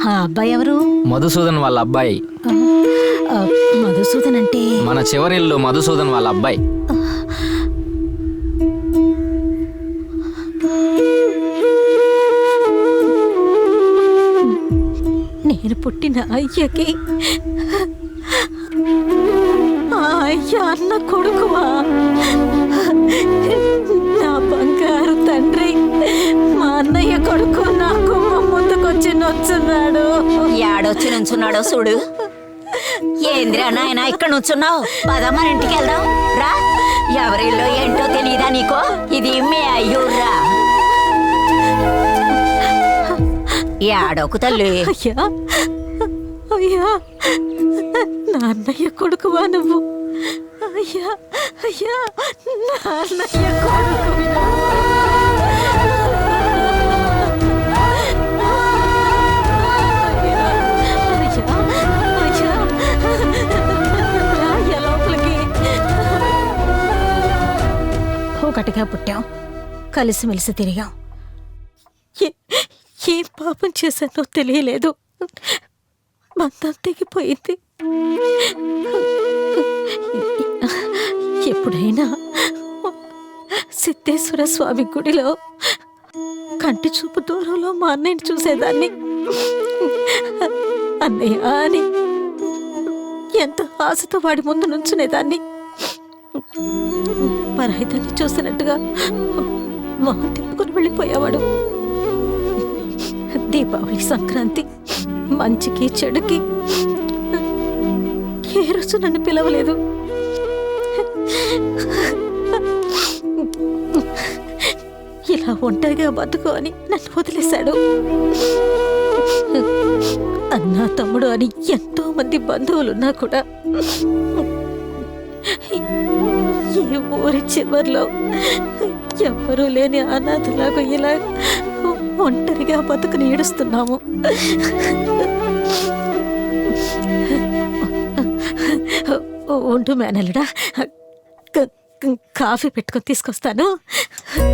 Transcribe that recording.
ఆ అబ్బాయి ఎవరు? మధుసూదన్ వాళ్ళ అబ్బాయి. మధుసూదన్ అంటే మన చివరిల్లు మధుసూదన్ వాళ్ళ అబ్బాయి. నేను పుట్టిన అయ్యకి ఆ అయ్య అన్న కొడుకువా? నా బంగారు తండ్రి, మా అన్నయ్య కొడుకు నాకు ముందుకొచ్చి నొచ్చున్నాడు. ఏడొచ్చి నుంచున్నాడో చూడు. ఏంద్రా నాయన ఇక్కడ నుంచున్నావు? పద మన ఇంటికి వెళ్దాం రా. ఎవరిల్లో ఏంటో తెలియదా నీకో? ఇది మీ అయ్యూర్రా. ఏడోకు తల్లి. అయ్యా అయ్యా, నా అన్నయ్య కొడుకువా నువ్వు? అయ్యా అయ్యా, నా అన్నయ్య కొడుకువా? ఒకటిగా పుట్టాం, కలిసిమెలిసి తిరిగాం. ఏం పాపం చేశానో తెలియలేదు. బంధం తెగిపోయింది. ఎప్పుడైనా సిద్ధేశ్వర స్వామి గుడిలో కంటి చూపు దూరంలో మా అన్నయ్యని చూసేదాన్ని. అన్నయ్య అని ఎంత ఆశతో వాడి ముందు నుంచునేదాన్ని. పరాయిదాన్ని చూసినట్టుగా మొహం తిప్పుకొని వెళ్ళిపోయేవాడు. దీపావళి, సంక్రాంతి, మంచికి చెడుకి ఏ రోజు నన్ను పిలవలేదు. ఇలా ఒంటరిగా బతుకు అని నన్ను వదిలేశాడు. అన్నా తమ్ముడు అని ఎంతో మంది బంధువులున్నా కూడా ఈ ఊరి చివర్లో ఎవ్వరూ లేని అనాథలాగా ఇలా ఒంటరిగా బతుకుని ఏడుస్తున్నాము. ఉండు మేనల్లుడా, కాఫీ పెట్టుకొని తీసుకొస్తాను.